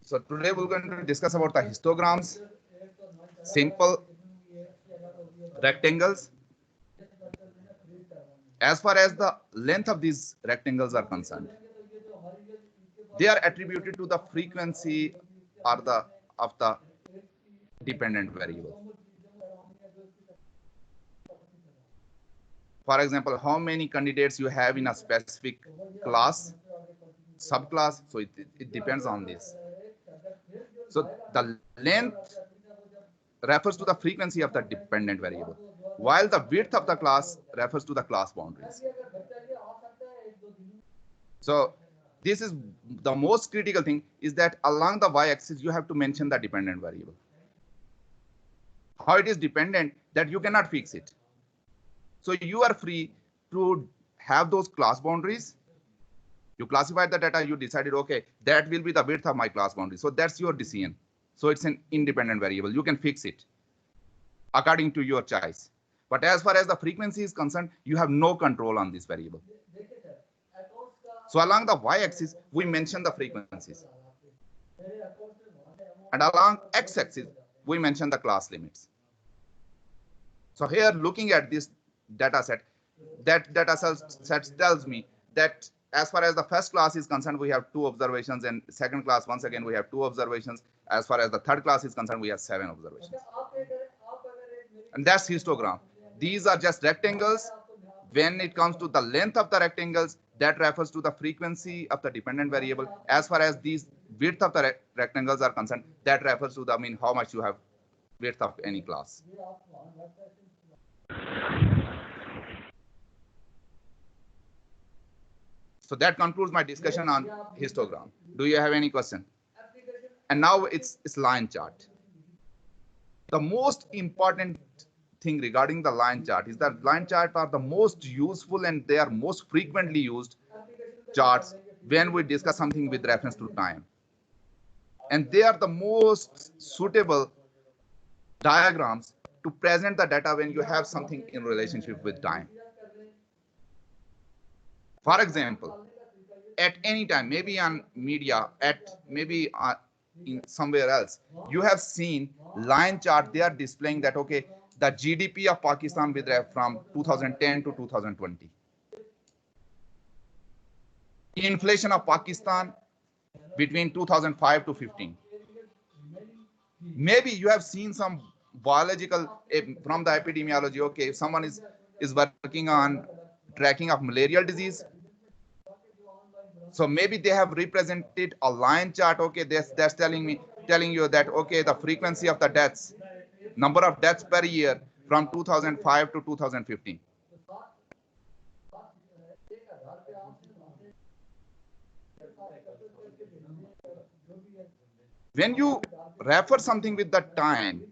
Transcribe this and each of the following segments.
So today we're going to discuss about the histograms, simple rectangles. As far as the length of these rectangles are concerned, they are attributed to the frequency or the of the dependent variable. For example, how many candidates you have in a specific class, subclass. So it depends on this. So the length refers to the frequency of the dependent variable, while the width of the class refers to the class boundaries. So this is the most critical thing, is that along the y-axis you have to mention the dependent variable. How it is dependent, that you cannot fix it. So you are free to have those class boundaries. You classified the data, you decided, okay, that will be the width of my class boundary. So that's your decision. So it's an independent variable. You can fix it according to your choice. But as far as the frequency is concerned, you have no control on this variable. So along the y-axis, we mention the frequencies. And along x-axis, we mention the class limits. So here, looking at this data set, that data set tells me that as far as the first class is concerned, we have 2 observations, and second class, once again, we have 2 observations. As far as the third class is concerned, we have 7 observations. And that's histogram. These are just rectangles. When it comes to the length of the rectangles, that refers to the frequency of the dependent variable. As far as these width of the rectangles are concerned, that refers to the how much you have width of any class. So that concludes my discussion on histogram. Do you have any question? And now it's line chart. The most important thing regarding the line chart is that line chart are the most useful and they are most frequently used charts when we discuss something with reference to time. And they are the most suitable diagrams to present the data when you have something in relationship with time. For example, at any time, maybe on media, maybe in somewhere else, you have seen line chart. They are displaying that, okay, the GDP of Pakistan with from 2010 to 2020. Inflation of Pakistan between 2005 to 15. Maybe you have seen some biological from the epidemiology. Okay, if someone is working on tracking of malarial disease, so maybe they have represented a line chart. Okay, that's telling you that, okay, the frequency of the deaths, number of deaths per year from 2005 to 2015. When you refer something with the time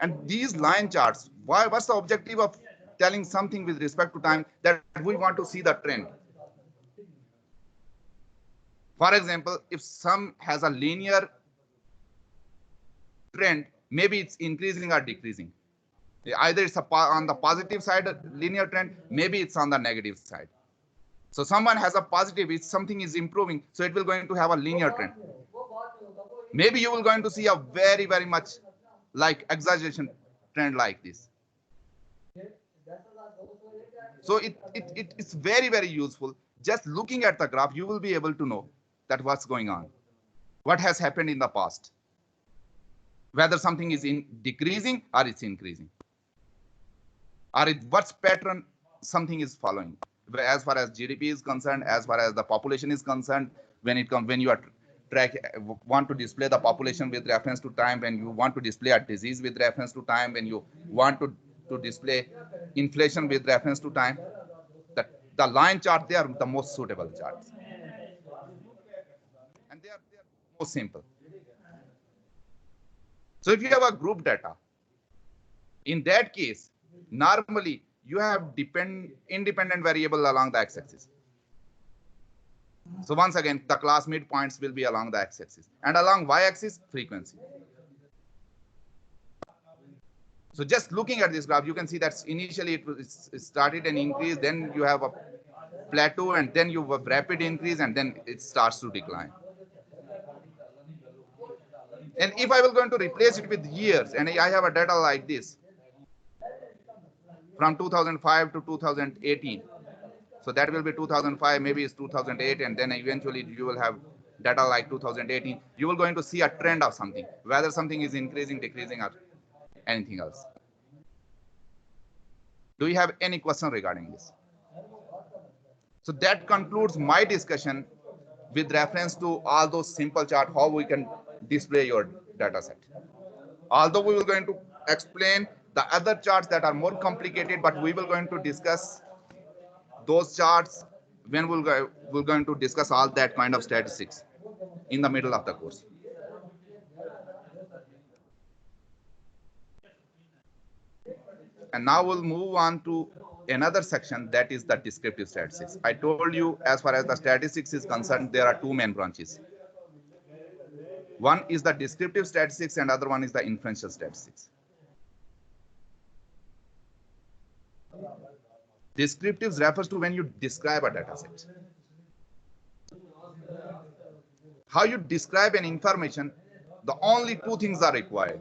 and these line charts, what's the objective of telling something with respect to time? That we want to see the trend. For example, if some has a linear trend, maybe it's increasing or decreasing. Either it's on the positive side, linear trend, maybe it's on the negative side. So someone has a positive, if something is improving, so it will going to have a linear trend. Maybe you will going to see a very, very much like exaggeration trend like this. So it's very, very useful. Just looking at the graph, you will be able to know that what's going on, what has happened in the past, whether something is decreasing or it's increasing, or what's pattern something is following. As far as GDP is concerned, as far as the population is concerned, when you are want to display the population with reference to time, when you want to display a disease with reference to time, when you want to display inflation with reference to time, the line chart, they are the most suitable charts. And they are most simple. So if you have a group data, in that case, normally you have independent variable along the x-axis. So once again, the class midpoints will be along the x-axis, and along y-axis, frequency. So just looking at this graph, you can see that initially it started an increase, then you have a plateau, and then you have rapid increase, and then it starts to decline. And if I will going to replace it with years, and I have a data like this from 2005 to 2018, so that will be 2005, maybe it's 2008, and then eventually you will have data like 2018. You will going to see a trend of something, whether something is increasing, decreasing, or anything else. Do you have any question regarding this? So that concludes my discussion with reference to all those simple charts, how we can display your data set. Although we will going to explain the other charts that are more complicated, but we will going to discuss those charts when we're going to discuss all that kind of statistics in the middle of the course. And now we'll move on to another section, that is the descriptive statistics. I told you, as far as the statistics is concerned, there are two main branches. One is the descriptive statistics and other one is the inferential statistics. Descriptives refers to when you describe a data set. How you describe an information, the only two things are required.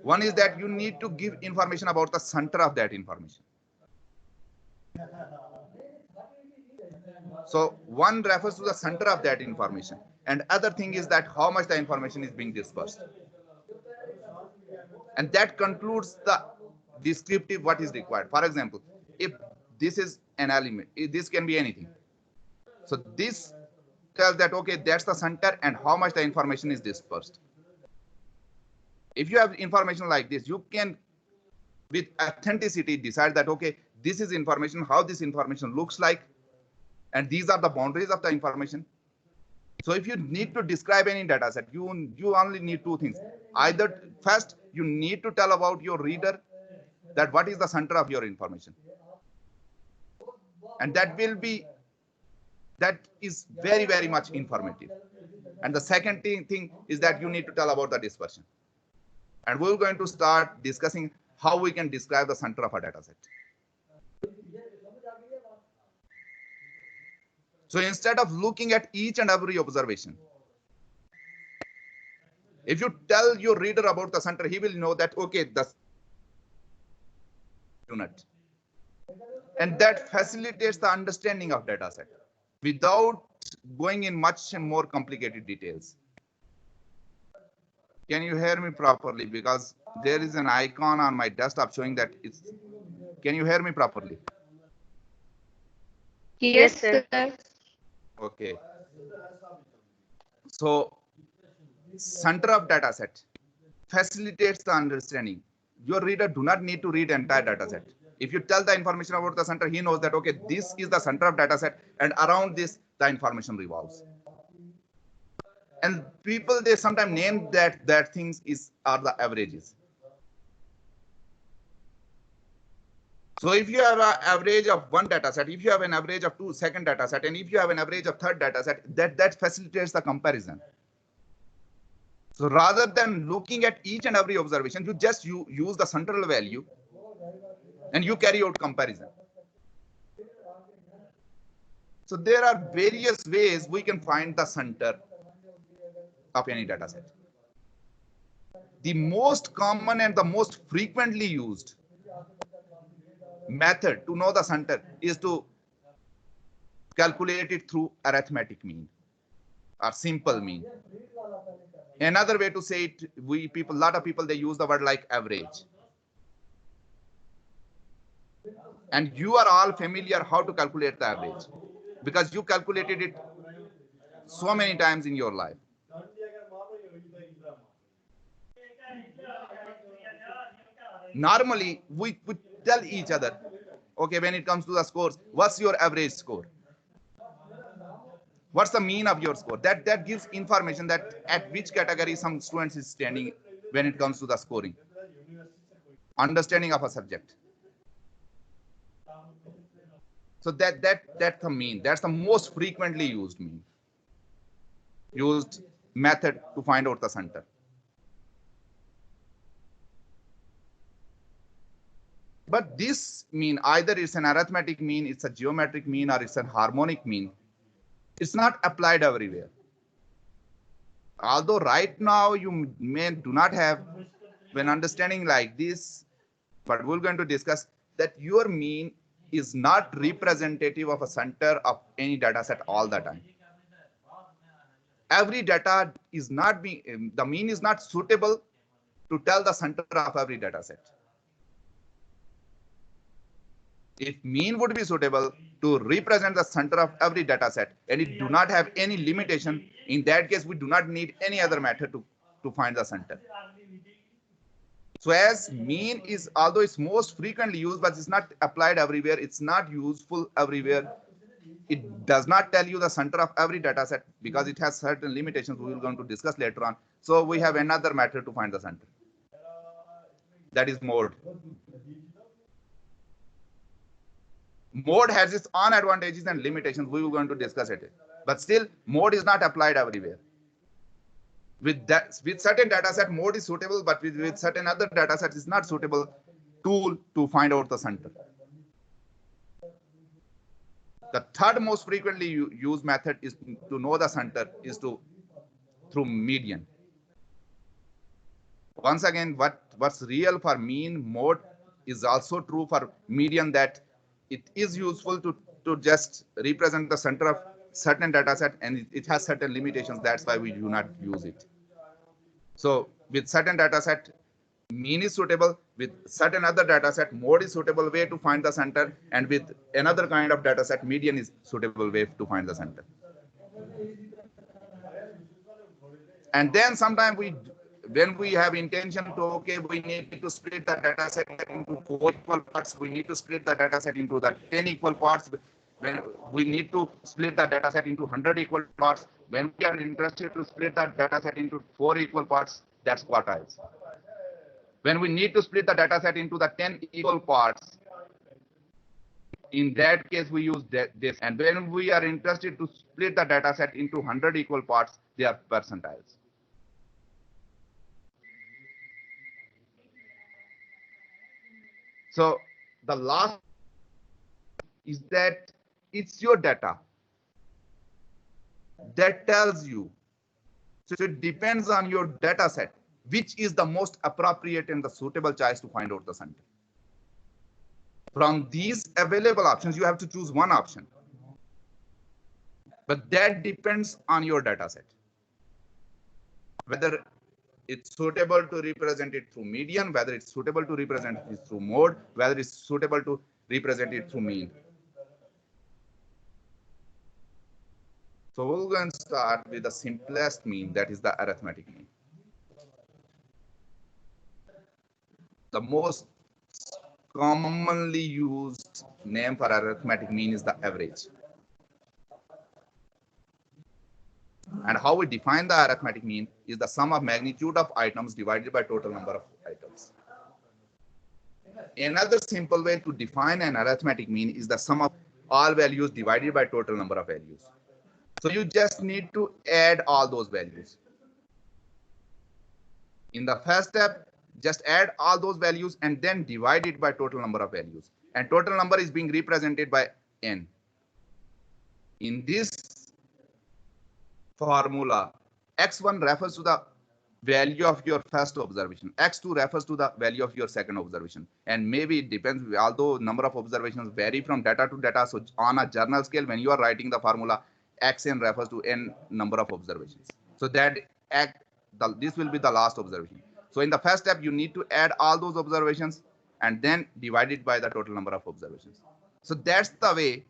One is that you need to give information about the center of that information. So one refers to the center of that information, and other thing is that how much the information is being dispersed. And that concludes the descriptive what is required. For example, if this is an element, this can be anything. So this tells that, okay, that's the center and how much the information is dispersed. If you have information like this, you can, with authenticity, decide that, okay, this is information, how this information looks like, and these are the boundaries of the information. So if you need to describe any data set, you only need two things. Either first, you need to tell about your reader that what is the center of your information. And that is very, very much informative. And the second thing is that you need to tell about the dispersion. And we're going to start discussing how we can describe the center of a data set. So instead of looking at each and every observation, if you tell your reader about the center, he will know that, okay, the unit. And that facilitates the understanding of data set without going in much more complicated details. Can you hear me properly? Because there is an icon on my desktop showing that it's. Can you hear me properly? Yes, sir. Okay. So, center of data set facilitates the understanding. Your reader do not need to read entire data set. If you tell the information about the center, he knows that, okay, this is the center of data set, and around this, the information revolves. And people, they sometimes name that things are the averages. So if you have an average of one data set, if you have an average of two second data set, and if you have an average of third data set, that facilitates the comparison. So rather than looking at each and every observation, you use the central value and you carry out comparison. So there are various ways we can find the center of any data set. The most common and the most frequently used method to know the center is to calculate it through arithmetic mean or simple mean. Another way to say it, a lot of people, they use the word like average. And you are all familiar how to calculate the average because you calculated it so many times in your life. Normally, we tell each other, okay, when it comes to the scores, what's your average score? What's the mean of your score? That gives information that at which category some students is standing when it comes to the scoring. Understanding of a subject. So that's the mean. That's the most frequently used method to find out the center. But this mean, either it's an arithmetic mean, it's a geometric mean, or it's a harmonic mean. It's not applied everywhere. Although right now you may do not have an understanding like this, but we're going to discuss that your mean is not representative of a center of any data set all the time. Every data is not being, the mean is not suitable to tell the center of every data set. If mean would be suitable to represent the center of every data set and it do not have any limitation, in that case, we do not need any other method to find the center. So as mean is, although it's most frequently used, but it's not applied everywhere, it's not useful everywhere. It does not tell you the center of every data set because it has certain limitations we will going to discuss later on. So we have another method to find the center. That is mode. Mode has its own advantages and limitations. We will going to discuss it. But still, mode is not applied everywhere. With certain data set, mode is suitable, but with certain other data sets, is not suitable tool to find out the center. The third most frequently used method is to know the center is through median. Once again, what's real for mean mode is also true for median, that it is useful to just represent the center of certain data set, and it has certain limitations. That's why we do not use it. So with certain data set, mean is suitable. With certain other data set, mode is suitable way to find the center, and with another kind of data set, median is suitable way to find the center. And then sometimes when we have intention to, okay, we need to split the data set into 4 equal parts, we need to split the data set into the 10 equal parts, when we need to split the data set into 100 equal parts, when we are interested to split the data set into 4 equal parts, that's quartiles. When we need to split the data set into the 10 equal parts, in that case we use this. And when we are interested to split the data set into 100 equal parts, they are percentiles. So the last is that it's your data that tells you. So it depends on your data set, which is the most appropriate and the suitable choice to find out the center. From these available options, you have to choose one option. But that depends on your data set. Whether it's suitable to represent it through median, whether it's suitable to represent it through mode, whether it's suitable to represent it through mean. So we're going to start with the simplest mean, that is the arithmetic mean. The most commonly used name for arithmetic mean is the average. And how we define the arithmetic mean is the sum of magnitude of items divided by total number of items. Another simple way to define an arithmetic mean is the sum of all values divided by total number of values. So you just need to add all those values. In the first step, just add all those values and then divide it by total number of values. And total number is being represented by n. In this formula, x1 refers to the value of your first observation, x2 refers to the value of your second observation, and maybe it depends, although number of observations vary from data to data. So on a journal scale, when you are writing the formula, xn refers to n number of observations. So that this will be the last observation. So in the first step, you need to add all those observations and then divide it by the total number of observations. So that's the way.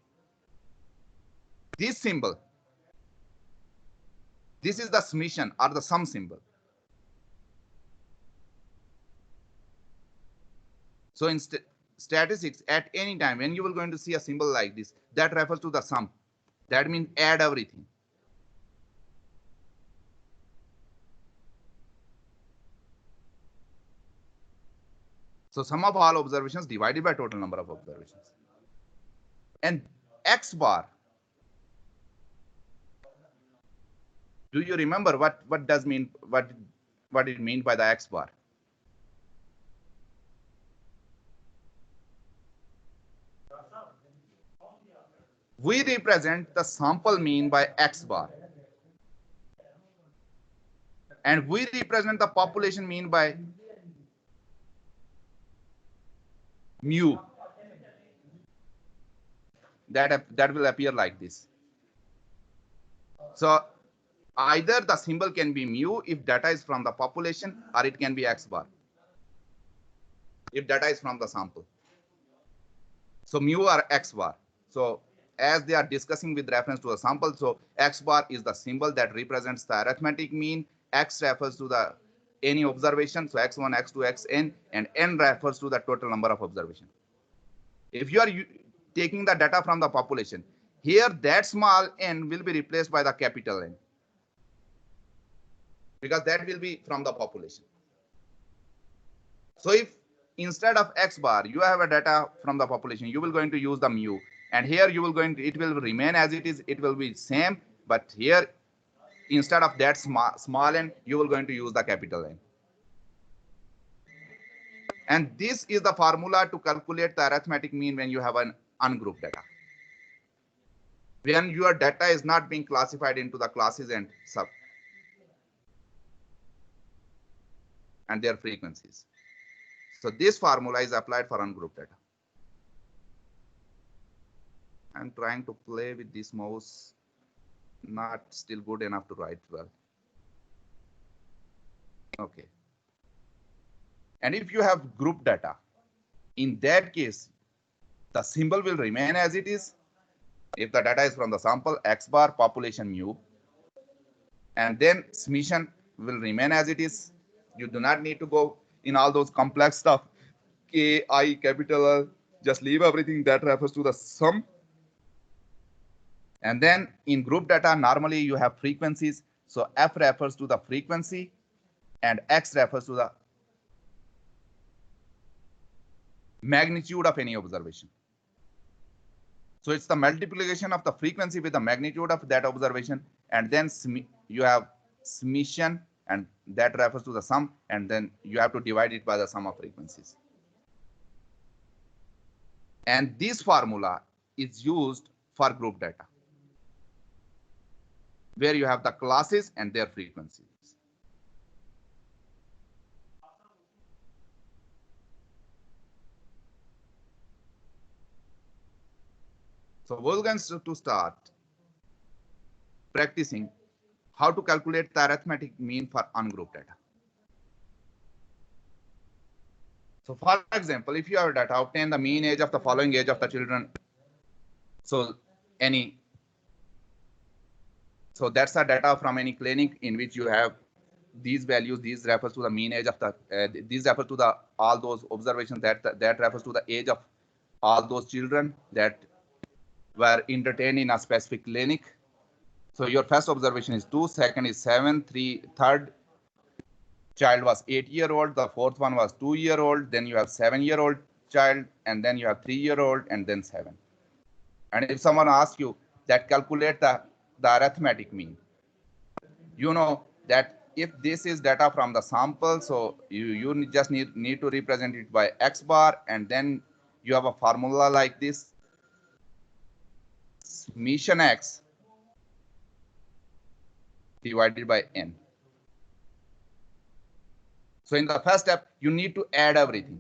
This symbol, this is the summation or the sum symbol. So in statistics, at any time when you are going to see a symbol like this, that refers to the sum. That means add everything. So sum of all observations divided by total number of observations. And X bar. Do you remember what it means by the X bar? we represent the sample mean by X bar. And we represent the population mean by mu. That will appear like this. So either the symbol can be mu if data is from the population, or it can be X bar if data is from the sample. So mu or X bar. So as they are discussing with reference to a sample, so X bar is the symbol that represents the arithmetic mean. X refers to the any observation, so X1, X2, Xn, and N refers to the total number of observation. If you are taking the data from the population, here that small n will be replaced by the capital N, because that will be from the population. So if instead of X bar you have a data from the population, you will going to use the mu, and here you will going to, it will remain as it is, it will be same, but here instead of that small n, you will going to use the capital N. And this is the formula to calculate the arithmetic mean when you have an ungrouped data. When your data is not being classified into the classes and sub and their frequencies. So this formula is applied for ungrouped data. I'm trying to play with this mouse, not still good enough to write well. Okay. And if you have group data, in that case, the symbol will remain as it is. If the data is from the sample, X bar, population mu, and then summation will remain as it is. You do not need to go in all those complex stuff, K, I, capital L, just leave everything that refers to the sum. And then in group data, normally you have frequencies. So F refers to the frequency and X refers to the magnitude of any observation. So it's the multiplication of the frequency with the magnitude of that observation, and then you have summation, and that refers to the sum, and then you have to divide it by the sum of frequencies. And this formula is used for group data, where you have the classes and their frequencies. So we're going to start practicing how to calculate the arithmetic mean for ungrouped data. So for example, if you have data, obtain the mean age of the following age of the children. So that's the data from any clinic in which you have these values. These refers to the mean age of the, these refer to the all those observations that refers to the age of all those children that were entertained in a specific clinic. So your first observation is 2, second is 7, third child was 8-year-old, the fourth one was 2-year-old, then you have 7-year-old child, and then you have 3-year-old, and then 7. And if someone asks you that calculate the arithmetic mean, you know that if this is data from the sample, so you just need to represent it by X bar, and then you have a formula like this. Summation X divided by N. So in the first step, you need to add everything.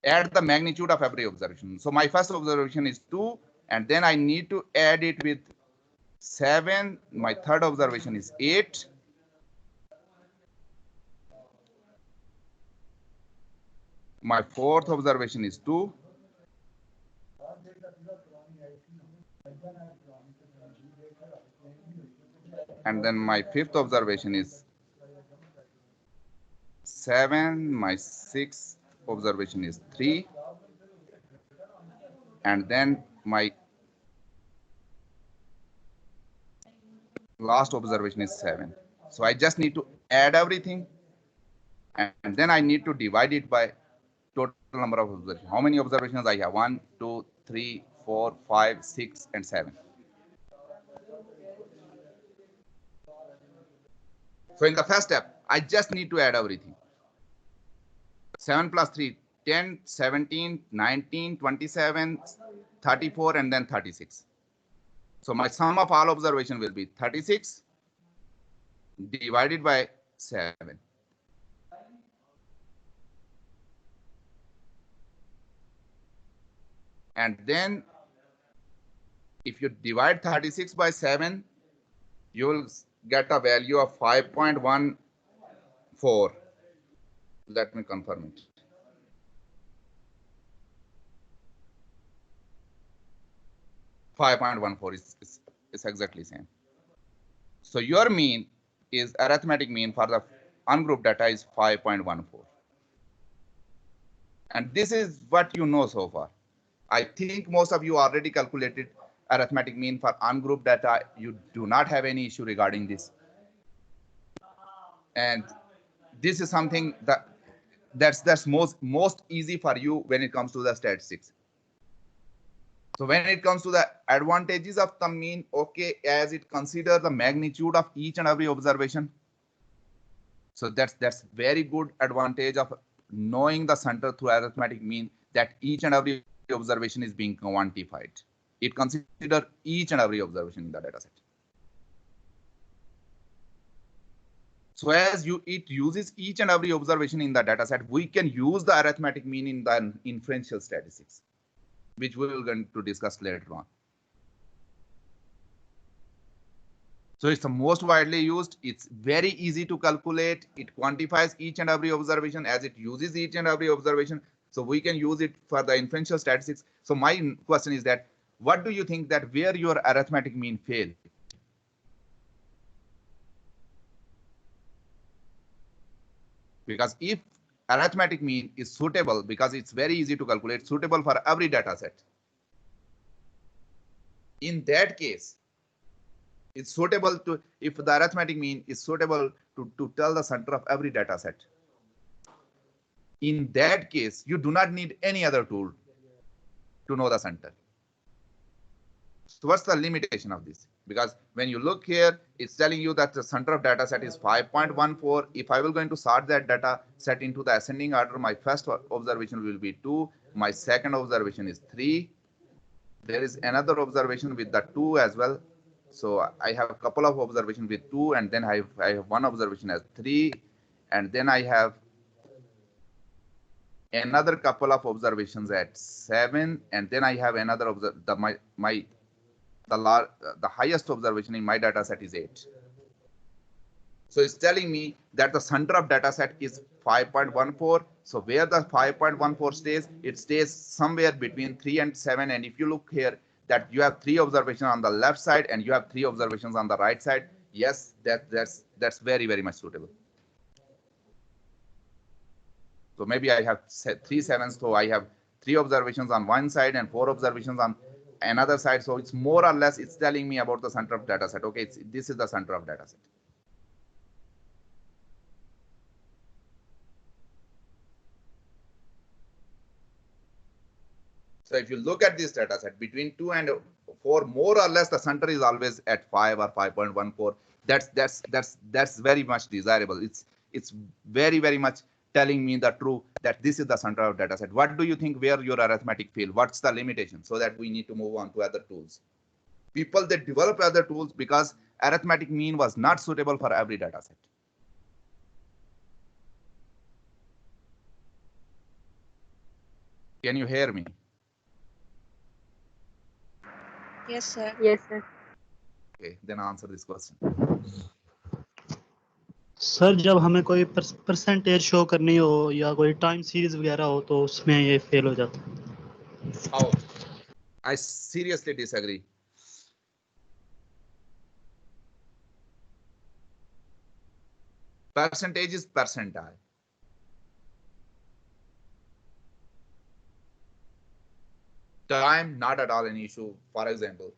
Add the magnitude of every observation. So my first observation is 2, and then I need to add it with 7. My third observation is 8. My fourth observation is 2. And then my fifth observation is 7. My sixth observation is 3. And then my last observation is 7. So I just need to add everything, and then I need to divide it by total number of observations. How many observations I have? 1, 2, 3, 4, 5, 6, and 7. So in the first step, I just need to add everything. 7 plus 3, 10, 17, 19, 27, 34, and then 36. So my sum of all observation will be 36 divided by 7. And then if you divide 36 by 7, you will get a value of 5.14. Let me confirm it. 5.14 is exactly same. So your mean is arithmetic mean for the ungrouped data is 5.14. And this is what you know so far. I think most of you already calculated arithmetic mean for ungrouped data. You do not have any issue regarding this. And this is something that's most easy for you when it comes to the statistics. So when it comes to the advantages of the mean, okay, as it considers the magnitude of each and every observation. So that's very good advantage of knowing the center through arithmetic mean, that each and every observation is being quantified. It considers each and every observation in the data set. So as it uses each and every observation in the data set, we can use the arithmetic mean in the inferential statistics, which we will going to discuss later on. So it's the most widely used. It's very easy to calculate. It quantifies each and every observation as it uses each and every observation. So we can use it for the inferential statistics. So my question is that, what do you think that where your arithmetic mean fail? Because if arithmetic mean is suitable, because it's very easy to calculate, suitable for every data set, in that case, it's suitable to, if the arithmetic mean is suitable to tell the center of every data set, in that case, you do not need any other tool to know the center. So what's the limitation of this? Because when you look here, it's telling you that the center of data set is 5.14. If I will going to sort that data set into the ascending order, my first observation will be 2. My second observation is 3. There is another observation with the 2 as well. So I have a couple of observations with 2, and then I have one observation as 3, and then I have another couple of observations at 7, and then I have another the highest observation in my data set is 8. So it's telling me that the center of data set is 5.14. So where the 5.14 stays, it stays somewhere between 3 and 7. And if you look here, that you have 3 observations on the left side and you have 3 observations on the right side. Yes, that's very, very much suitable. So maybe I have 3 sevens, so I have 3 observations on one side and 4 observations on another side. So it's more or less, it's telling me about the center of data set. Okay, this is the center of data set. So if you look at this data set between 2 and 4, more or less the center is always at 5 or 5.14. That's very much desirable. It's very, very much telling me the truth that this is the center of data set. What do you think where your arithmetic fail? What's the limitation? So that we need to move on to other tools. People that develop other tools because arithmetic mean was not suitable for every data set. Can you hear me? Yes, sir. Yes, sir. Okay, then answer this question. Sir जब हमें कोई percentage show करनी हो या कोई time series वगैरह हो तो उसमें ये फेल हो जाता है. How? I seriously disagree. Percentage is percentile. Time, not at all an issue. For example,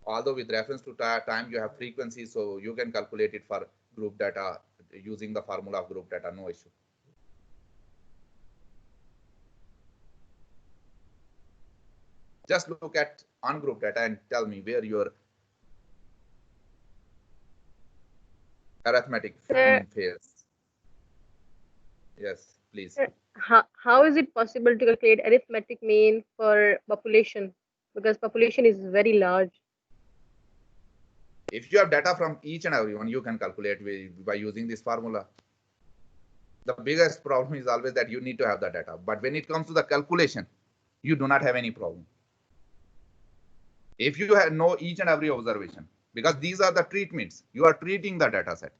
although with reference to time, you have frequency, so you can calculate it for group data using the formula of group data, no issue. Just look at ungroup data and tell me where your arithmetic fails. Yes, please. How is it possible to calculate arithmetic mean for population? because population is very large. If you have data from each and everyone, you can calculate by using this formula. The biggest problem is always that you need to have the data. But when it comes to the calculation, you do not have any problem. If you know each and every observation, because these are the treatments, you are treating the data set.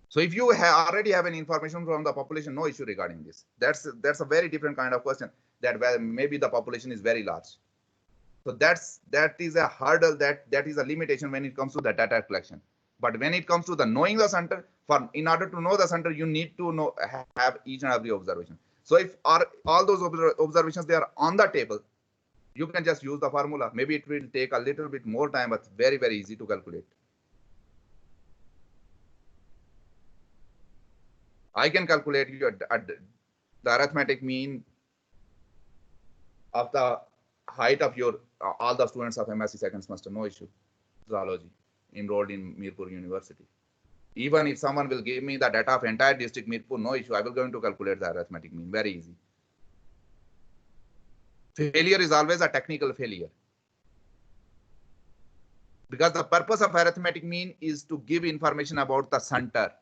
So if you already have any information from the population, no issue regarding this. That's a very different kind of question, that where maybe the population is very large. So that is a hurdle, that is a limitation when it comes to the data collection. But when it comes to the knowing the center, in order to know the center, you need to have each and every observation. So if all those observations, they are on the table, you can just use the formula. Maybe it will take a little bit more time, but very, very easy to calculate. I can calculate the arithmetic mean of the height of your all the students of MSc second semester, no issue, zoology, enrolled in Mirpur University. Even if someone will give me the data of entire district Mirpur, no issue, I will going to calculate the arithmetic mean, very easy. Failure is always a technical failure, because the purpose of arithmetic mean is to give information about the center.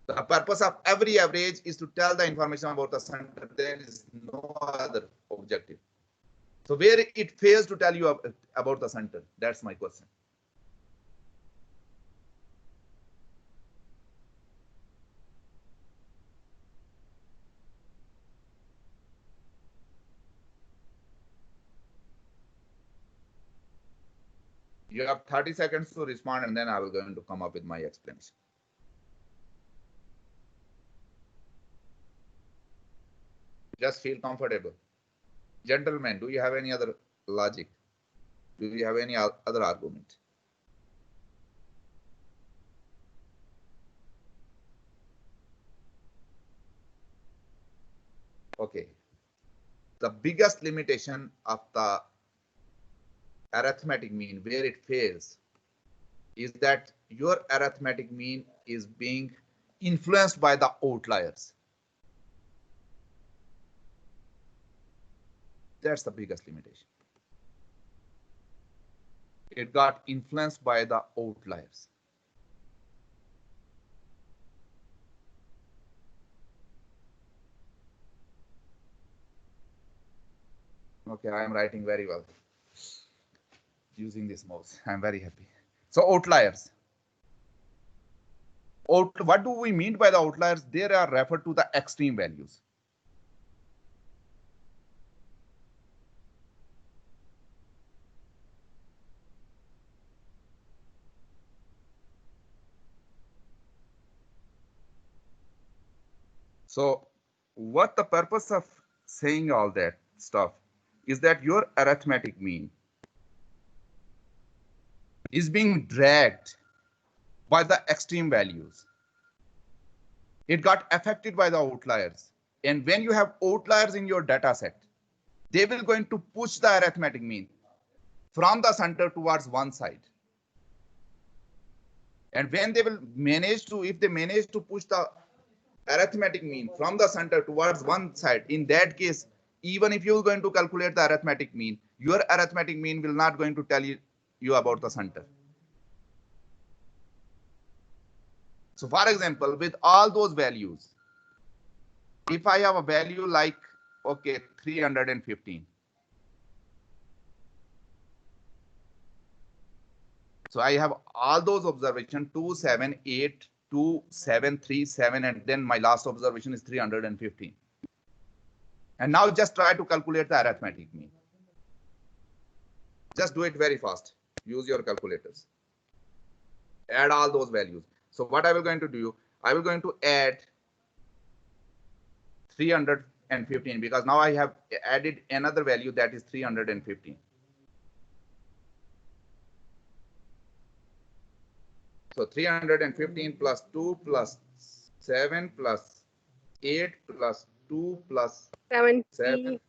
The purpose of every average is to tell the information about the center. There is no other objective. So where it fails to tell you about the center, that's my question. You have 30 seconds to respond, and then I will going to come up with my explanation. Just feel comfortable. Gentlemen, do you have any other logic? Do you have any other argument? Okay. The biggest limitation of the arithmetic mean, where it fails, is that your arithmetic mean is being influenced by the outliers. That's the biggest limitation. It got influenced by the outliers. Okay, I am writing very well using this mouse. I'm very happy. So outliers. What do we mean by the outliers? They are referred to the extreme values. So what the purpose of saying all that stuff is that your arithmetic mean is being dragged by the extreme values. It got affected by the outliers. And when you have outliers in your data set, they will going to push the arithmetic mean from the center towards one side. And when they will manage to, if they manage to push the arithmetic mean from the center towards one side, in that case, even if you're going to calculate the arithmetic mean, your arithmetic mean will not going to tell you about the center. So for example, with all those values, if I have a value like, okay, 315. So I have all those observations, 2, 7, 8, 2, 7, 3, 7, and then my last observation is 315. And now just try to calculate the arithmetic mean. Just do it very fast. Use your calculators. Add all those values. So what I will going to do, I will going to add 315, because now I have added another value, that is 315. So 315 plus 2 plus 7 plus 8 plus 2 plus 7.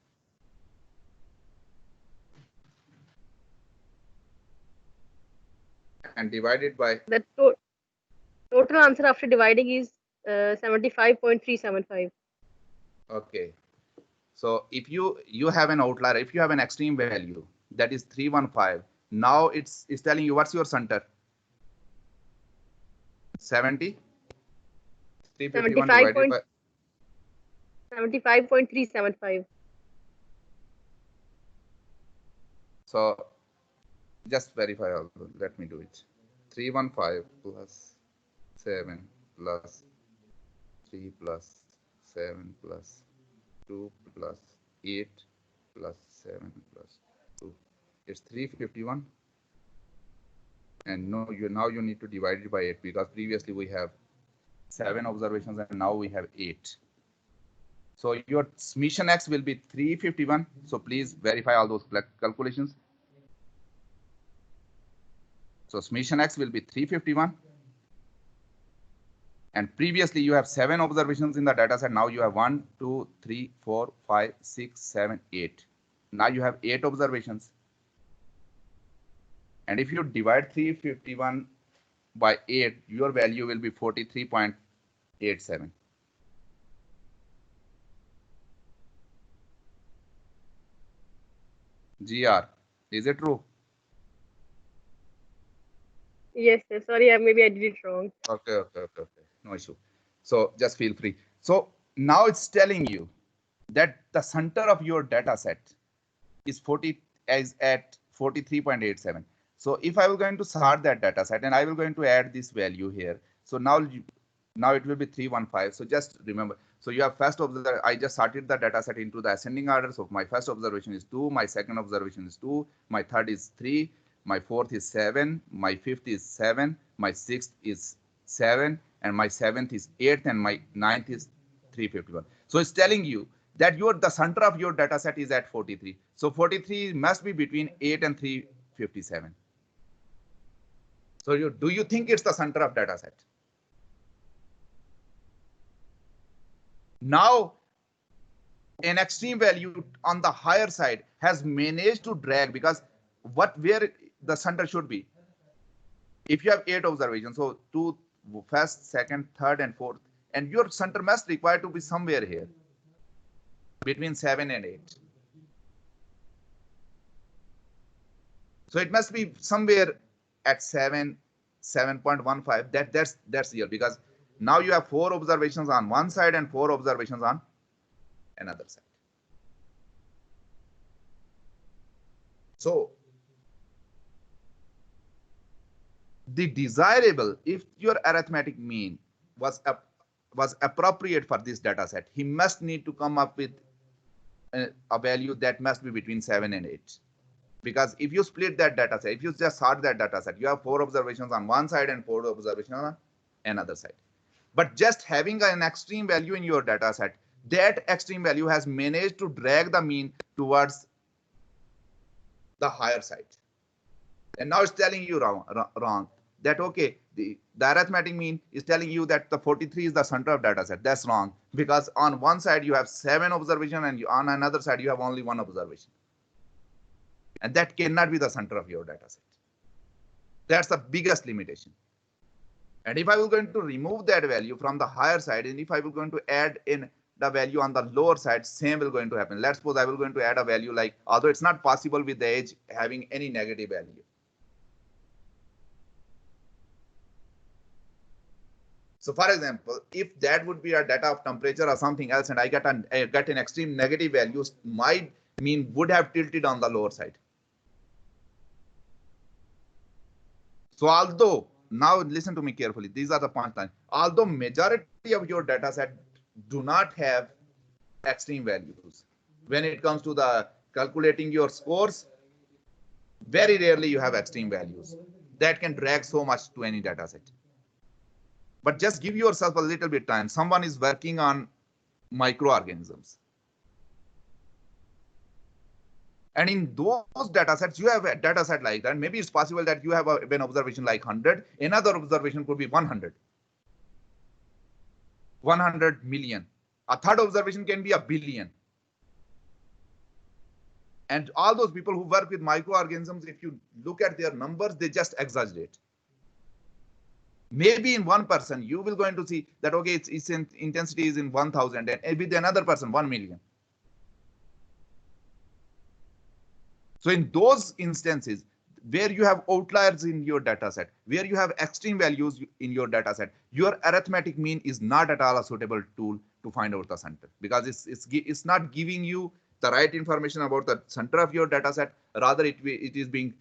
And divided by the total answer after dividing is 75.375. Okay. So if you have an outlier, if you have an extreme value that is 315, now it's telling you what's your center. 70. 351 divided by 75.375. So just verify also. Let me do it. 315 plus 7 plus 3 plus 7 plus 2 plus 8 plus 7 plus 2. It's 351. And no, now you need to divide it by 8 because previously we have 7 observations and now we have 8. So your summation x will be 351. So please verify all those calculations. So summation x will be 351. And previously you have 7 observations in the data set. Now you have 1, 2, 3, 4, 5, 6, 7, 8. Now you have 8 observations. And if you divide 351 by 8, your value will be 43.87. GR, is it true? Yes, sir. Sorry, maybe I did it wrong. Okay. No issue. So just feel free. So now it's telling you that the center of your data set is at 43.87. So if I will going to sort that data set and I will going to add this value here. So now it will be 315. So just remember. So you have first observer. I just sorted the data set into the ascending order. So my first observation is 2. My second observation is 2. My third is 3. My fourth is 7. My fifth is 7. My sixth is 7. And my seventh is 8. And my ninth is 351. So it's telling you that the center of your data set is at 43. So 43 must be between 8 and 357. So do you think it's the center of data set? Now, an extreme value on the higher side has managed to drag because where the center should be. If you have 8 observations, so 2, first, second, third, and fourth, and your center must require to be somewhere here between 7 and 8. So it must be somewhere at 7.15. That's here because now you have 4 observations on one side and 4 observations on another side. So the desirable, if your arithmetic mean was appropriate for this data set, he must need to come up with a value that must be between 7 and 8. Because if you split that data set, if you just sort that data set, you have 4 observations on one side and 4 observations on another side. But just having an extreme value in your data set, that extreme value has managed to drag the mean towards the higher side. And now it's telling you wrong. That okay, the arithmetic mean is telling you that the 43 is the center of data set. That's wrong because on one side you have 7 observations and on another side you have only 1 observation. And that cannot be the center of your data set. That's the biggest limitation. And if I will going to remove that value from the higher side, and if I will going to add in the value on the lower side, same will going to happen. Let's suppose I will going to add a value like, although it's not possible with the edge having any negative value. So for example, if that would be a data of temperature or something else, and I get an extreme negative values, my mean would have tilted on the lower side. So although, now listen to me carefully, these are the punchlines. Although majority of your data set do not have extreme values, when it comes to the calculating your scores, very rarely you have extreme values that can drag so much to any data set. But just give yourself a little bit time. Someone is working on microorganisms. And in those data sets, you have a data set like that. Maybe it's possible that you have an observation like 100. Another observation could be 100. 100 million. A third observation can be a billion. And all those people who work with microorganisms, if you look at their numbers, they just exaggerate. Maybe in one person, you will going to see that, okay, its intensity is in 1000, and with another person, 1 million. So in those instances where you have outliers in your data set, where you have extreme values in your data set, your arithmetic mean is not at all a suitable tool to find out the center, because it's not giving you the right information about the center of your data set. Rather, it is being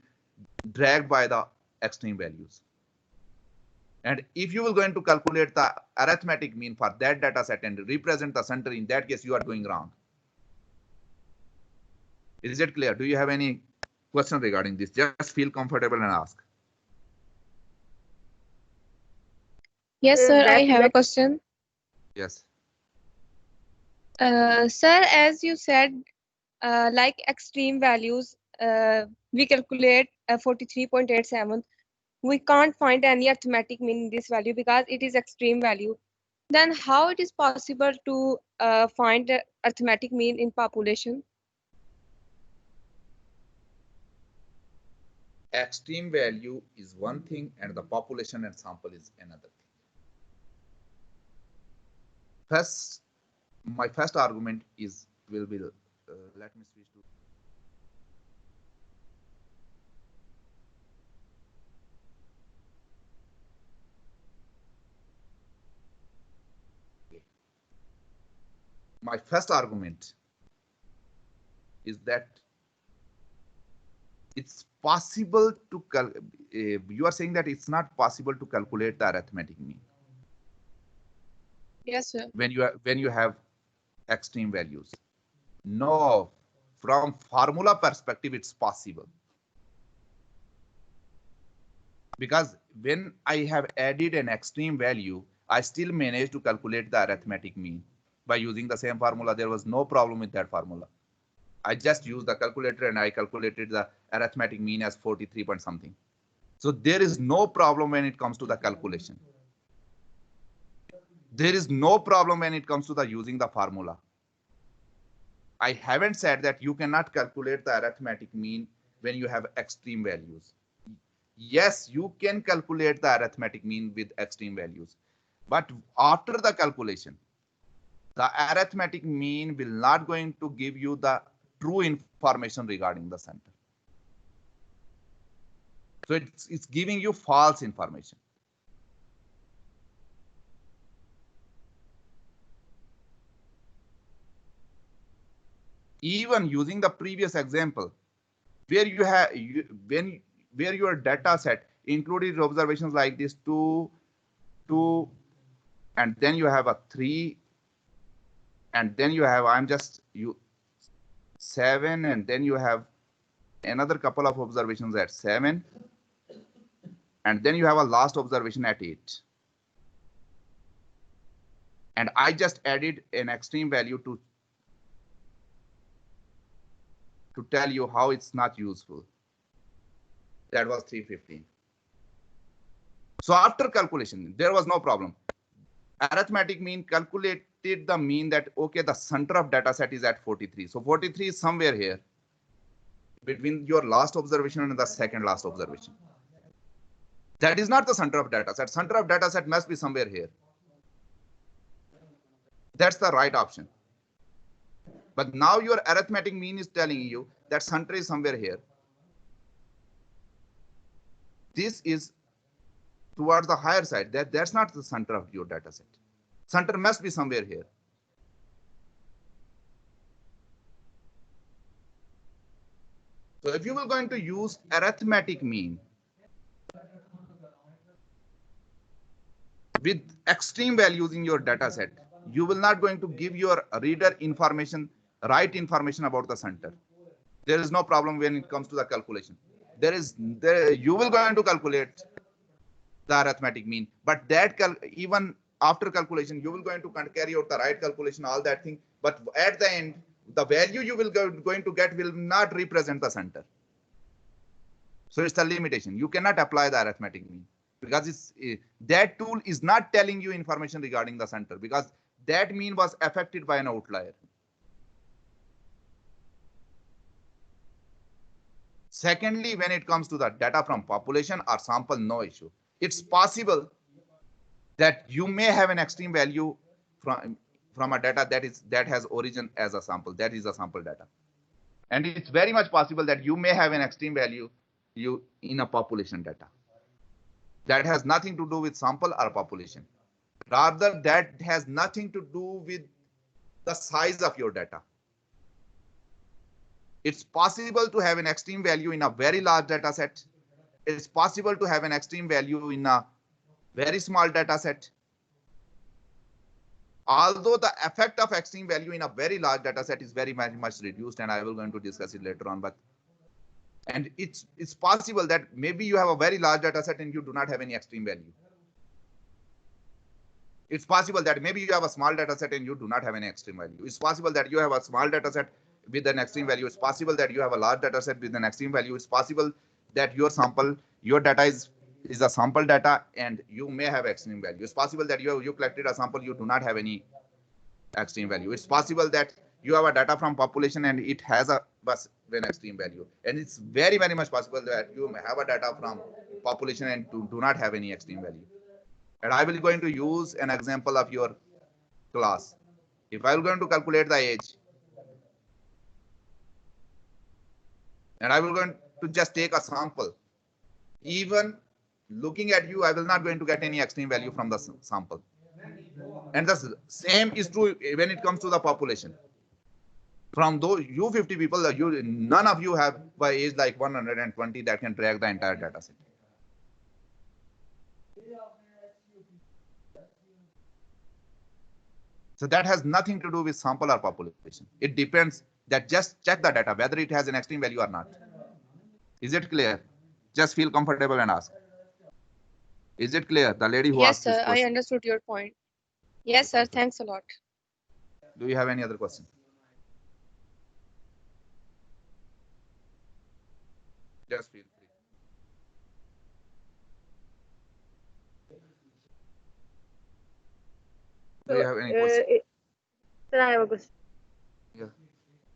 dragged by the extreme values. And if you will going to calculate the arithmetic mean for that data set and represent the center, in that case, you are doing wrong. Is it clear? Do you have any question regarding this? Just feel comfortable and ask. Yes, sir, I That have a question. Yes. Sir, as you said, like extreme values, we calculate 43.87. We can't find any arithmetic mean in this value because it is extreme value. Then how it is possible to find the arithmetic mean in population? Extreme value is one thing and the population and sample is another thing. First, my first argument is let me switch to. My first argument is that it's possible to you are saying that it's not possible to calculate the arithmetic mean. Yes, sir. When you have extreme values. No, from formula perspective, it's possible. Because when I have added an extreme value, I still managed to calculate the arithmetic mean by using the same formula. There was no problem with that formula. I just used the calculator and I calculated the arithmetic mean as 43 point something. So there is no problem when it comes to the calculation. There is no problem when it comes to the using the formula. I haven't said that you cannot calculate the arithmetic mean when you have extreme values. Yes, you can calculate the arithmetic mean with extreme values. But after the calculation, the arithmetic mean will not going to give you the true information regarding the center. So it's giving you false information. Even using the previous example, where you have where your data set included observations like this 2, and then you have a 3, and then you have 7, and then you have another couple of observations at 7, and then you have a last observation at 8. And I just added an extreme value to tell you how it's not useful. That was 315. So after calculation, there was no problem. Arithmetic mean calculated the mean that, okay, the center of data set is at 43. So 43 is somewhere here between your last observation and the second last observation. That is not the center of data set. Center of data set must be somewhere here. That's the right option. But now your arithmetic mean is telling you that center is somewhere here. This is towards the higher side. That's not the center of your data set. Center must be somewhere here. So if you were going to use arithmetic mean with extreme values in your data set, you will not going to give your reader right information about the center. There is no problem when it comes to the calculation. You will going to calculate the arithmetic mean, but that even after calculation, you will going to carry out the right calculation, all that thing. But at the end, the value you will going to get will not represent the center. So it's a limitation. You cannot apply the arithmetic mean because that tool is not telling you information regarding the center, because that mean was affected by an outlier. Secondly, when it comes to the data from population or sample, no issue. It's possible that you may have an extreme value from a data that has origin as a sample. That is a sample data. And it's very much possible that you may have an extreme value in a population data. That has nothing to do with sample or population. Rather, that has nothing to do with the size of your data. It's possible to have an extreme value in a very large data set. It's possible to have an extreme value in a very small data set. Although the effect of extreme value in a very large data set is very much reduced, and I will going to discuss it later on, and it's possible that maybe you have a very large data set and you do not have any extreme value. It's possible that maybe you have a small data set and you do not have any extreme value. It's possible that you have a small data set with an extreme value. It's possible that you have a large data set with an extreme value. It's possible that your data is a sample data and you may have extreme value. It's possible that you collected a sample, you do not have any extreme value. It's possible that you have a data from population and it has an extreme value. And it's very much possible that you may have a data from population and do not have any extreme value. And I will going to use an example of your class. If I will going to calculate the age, and I will going to just take a sample, even looking at you, I will not going to get any extreme value from the sample. And the same is true when it comes to the population. From those you 50 people, none of you have by age like 120 that can drag the entire data set. So that has nothing to do with sample or population. It depends that just check the data, whether it has an extreme value or not. Is it clear? Just feel comfortable and ask. Is it clear? The lady who asked Yes, this sir. I question. understood your point. Yes, sir. Thanks a lot. Do you have any other question? Just feel free. Do you have any question? Sir, I have a question. Yeah.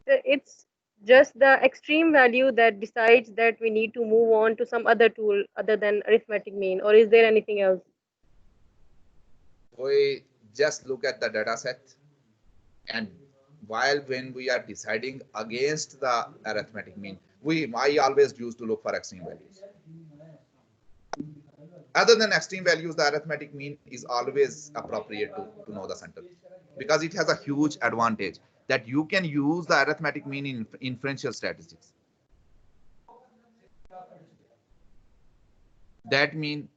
It's just the extreme value that decides that we need to move on to some other tool other than arithmetic mean, or is there anything else? We just look at the data set, and when we are deciding against the arithmetic mean, I always used to look for extreme values. Other than extreme values, the arithmetic mean is always appropriate to know the center, because it has a huge advantage that you can use the arithmetic mean in inferential statistics. That mean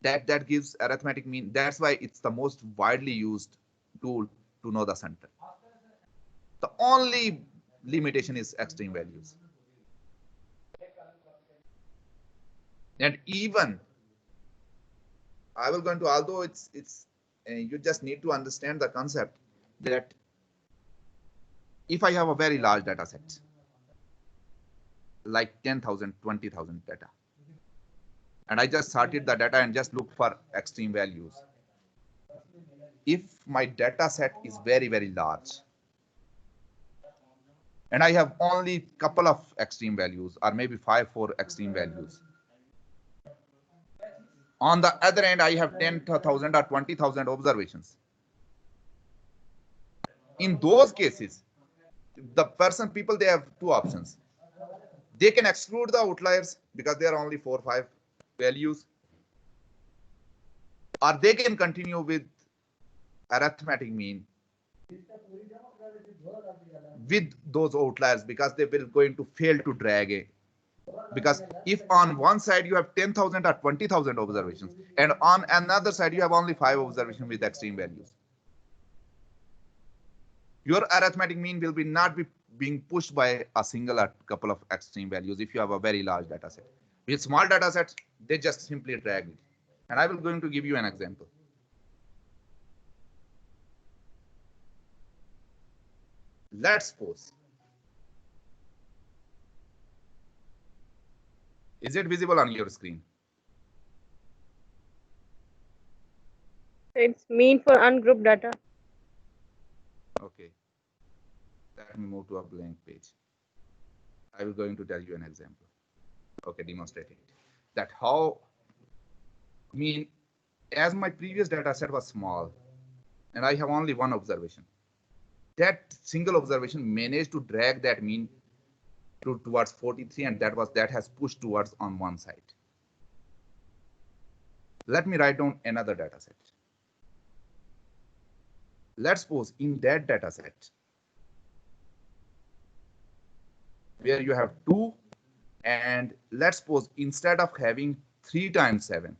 that gives arithmetic mean. That's why it's the most widely used tool to know the center. The only limitation is extreme values. And even I will go into, although it's you just need to understand the concept that if I have a very large data set, like 10,000, 20,000 data, and I just sorted the data and just look for extreme values. If my data set is very large, and I have only couple of extreme values, or maybe 4 extreme values. On the other end, I have 10,000 or 20,000 observations. In those cases, people, they have two options. They can exclude the outliers because there are only 4 or 5 values, or they can continue with arithmetic mean with those outliers, because they will going to fail to drag it. Because if on one side you have 10,000 or 20,000 observations, and on another side you have only 5 observations with extreme values, your arithmetic mean will not be being pushed by a single or couple of extreme values if you have a very large data set. With small data sets, they just simply drag it. And I will going to give you an example. Let's suppose, is it visible on your screen? It's mean for ungrouped data. Okay. Let me move to a blank page. I will going to tell you an example. Okay, demonstrating it. That how, as my previous data set was small, and I have only one observation, that single observation managed to drag that mean towards 43, and that has pushed towards on one side. Let me write down another data set. Let's suppose in that data set where you have 2, and let's suppose instead of having 3 times 7,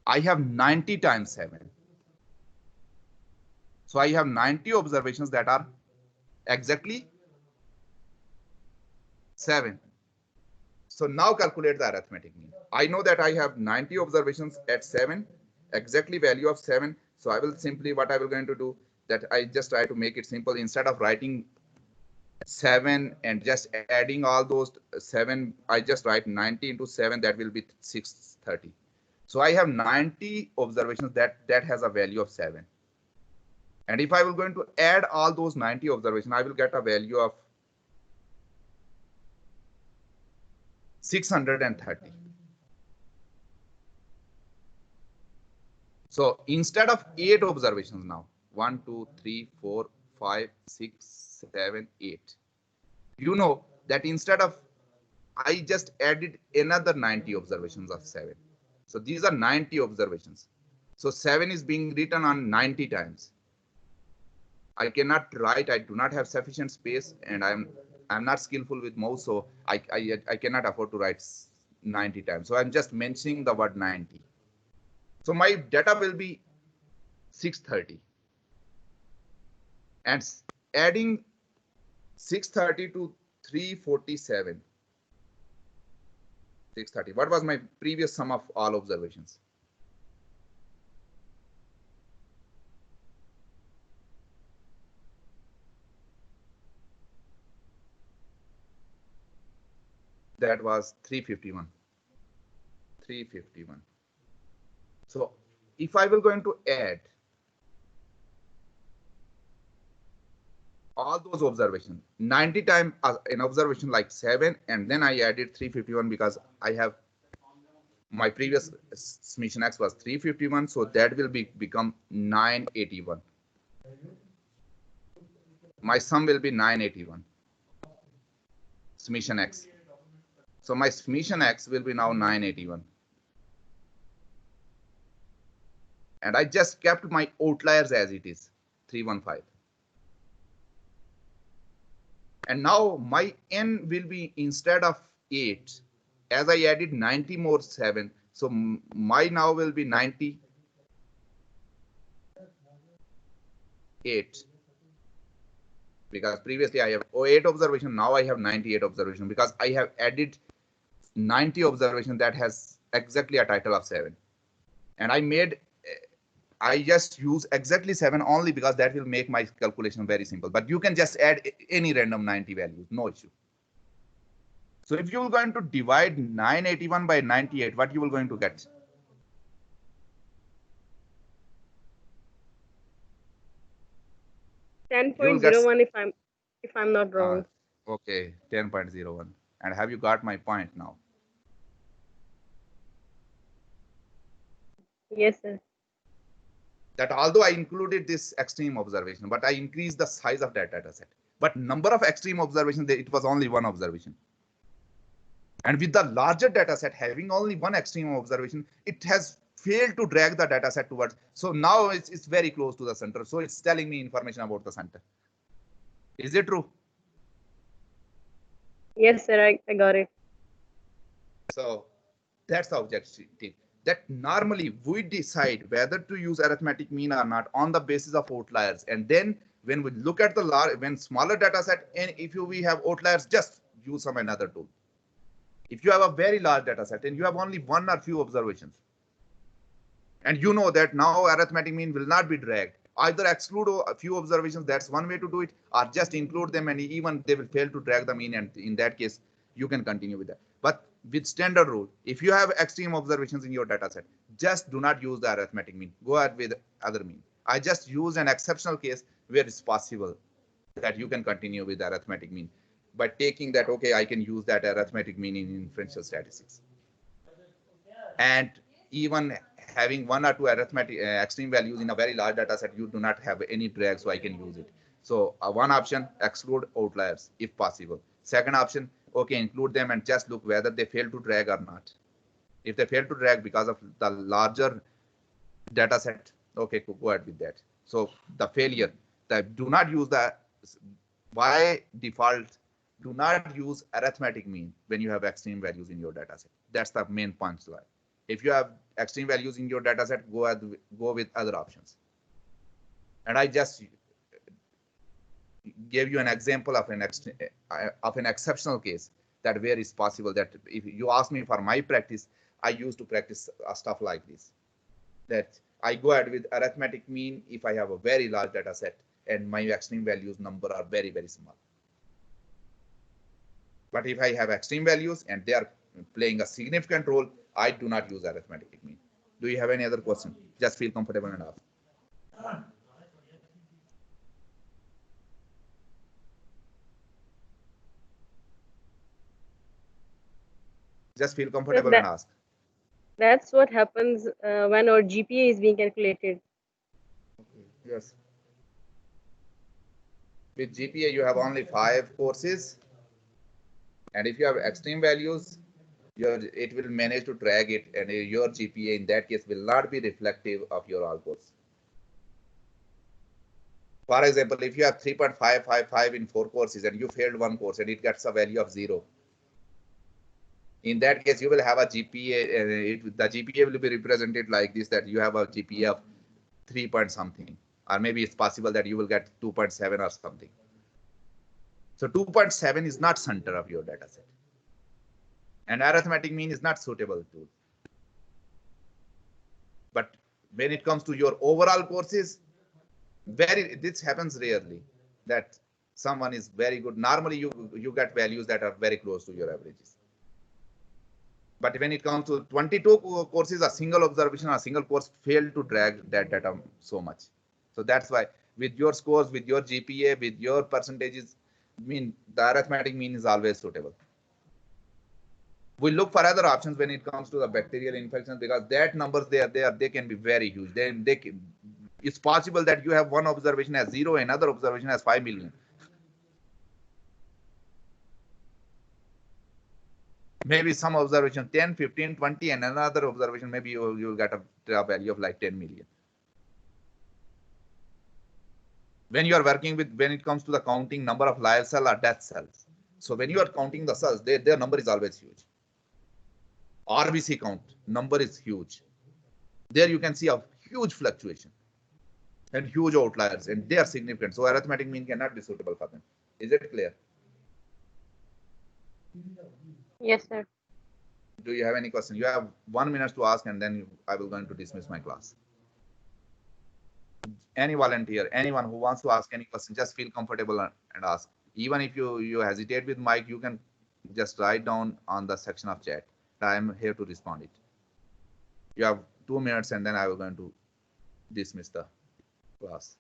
I have 90 times 7. So I have 90 observations that are exactly 7. So now calculate the arithmetic mean. I know that I have 90 observations at 7, exactly value of 7. So I will simply, what I will going to do, that I just try to make it simple. Instead of writing 7 and just adding all those 7, I just write 90 into 7, that will be 630. So I have 90 observations that has a value of 7. And if I will going to add all those 90 observations, I will get a value of 630. So instead of 8 observations now, 1, 2, 3, 4, 5, 6, 7, 8. You know that instead of, I just added another 90 observations of 7. So these are 90 observations. So 7 is being written on 90 times. I cannot write, I do not have sufficient space, and I'm not skillful with mouse, so I cannot afford to write 90 times. So I'm just mentioning the word 90. So my data will be 630. And adding 630 to 347. 630. What was my previous sum of all observations? That was 351. 351. So if I will going to add all those observations, 90 times an observation like 7, and then I added 351 because I have my previous summation x was 351, so that will become 981. My sum will be 981. Summation x. So my summation x will be now 981. And I just kept my outliers as it is, 315. And now my n will be, instead of 8, as I added 90 more 7, so my now will be 98. Because previously I have 8 observation, now I have 98 observation because I have added 90 observation that has exactly a title of 7. And I just use exactly 7 only because that will make my calculation very simple. But you can just add any random 90 values, no issue. So if you are going to divide 981 by 98, what you will going to get? $10.01 if I'm not wrong. Okay, 10.01. And have you got my point now? Yes, sir. That although I included this extreme observation, but I increased the size of that data set. But number of extreme observations, it was only one observation. And with the larger data set having only one extreme observation, it has failed to drag the data set towards. So now it's very close to the center. So it's telling me information about the center. Is it true? Yes, sir, I got it. So that's the objective. That normally we decide whether to use arithmetic mean or not on the basis of outliers. And then when we look at the when smaller data set, and if we have outliers, just use some another tool. If you have a very large data set and you have only one or few observations, and you know that now arithmetic mean will not be dragged, either exclude a few observations, that's one way to do it, or just include them and even they will fail to drag the mean, and in that case you can continue with that. But with standard rule, if you have extreme observations in your data set, just do not use the arithmetic mean, go ahead with other mean. I just use an exceptional case where it's possible that you can continue with arithmetic mean by taking that, okay, I can use that arithmetic mean in inferential statistics. And even having one or two arithmetic extreme values in a very large data set, you do not have any drag, so I can use it. So one option, exclude outliers if possible. Second option, okay, include them and just look whether they fail to drag or not. If they fail to drag because of the larger data set, okay, go ahead with that. So the failure, do not use the, by default, do not use arithmetic mean when you have extreme values in your data set. That's the main punchline. If you have extreme values in your data set, go with other options. And I just gave you an example of an exceptional case that where it's possible that if you ask me for my practice, I used to practice stuff like this, that I go ahead with arithmetic mean if I have a very large data set and my extreme values number are very, very small. But if I have extreme values and they are playing a significant role, I do not use arithmetic mean. Do you have any other question? Just feel comfortable and ask. Just feel comfortable and ask. That's what happens when our GPA is being calculated. Yes. With GPA, you have only 5 courses. And if you have extreme values, it will manage to drag it, and your GPA in that case will not be reflective of your all course. For example, if you have 3.555 in 4 courses and you failed 1 course and it gets a value of 0, in that case, you will have a GPA, the GPA will be represented like this, that you have a GPA of 3 point something, or maybe it's possible that you will get 2.7 or something. So 2.7 is not center of your data set. And arithmetic mean is not suitable tool. But when it comes to your overall courses, this happens rarely, that someone is very good. Normally you get values that are very close to your averages. But when it comes to 22 courses, a single observation or a single course failed to drag that data so much. So that's why with your scores, with your GPA, with your percentages, the arithmetic mean is always suitable. We look for other options when it comes to the bacterial infections, because that numbers they can be very huge. It's possible that you have one observation as 0, another observation as 5 million. Maybe some observation 10, 15, 20, and another observation maybe you'll get a value of like 10 million. When you are working with, when it comes to the counting number of live cell or death cells, so when you are counting the cells, their number is always huge. RBC count number is huge. There you can see a huge fluctuation and huge outliers, and they are significant. So arithmetic mean cannot be suitable for them. Is it clear? Yes, sir. Do you have any question? You have 1 minute to ask, and then I will going to dismiss my class. Any volunteer, anyone who wants to ask any question, just feel comfortable and ask. Even if you hesitate with mic, you can just write down on the section of chat. I am here to respond it. You have 2 minutes, and then I will going to dismiss the class.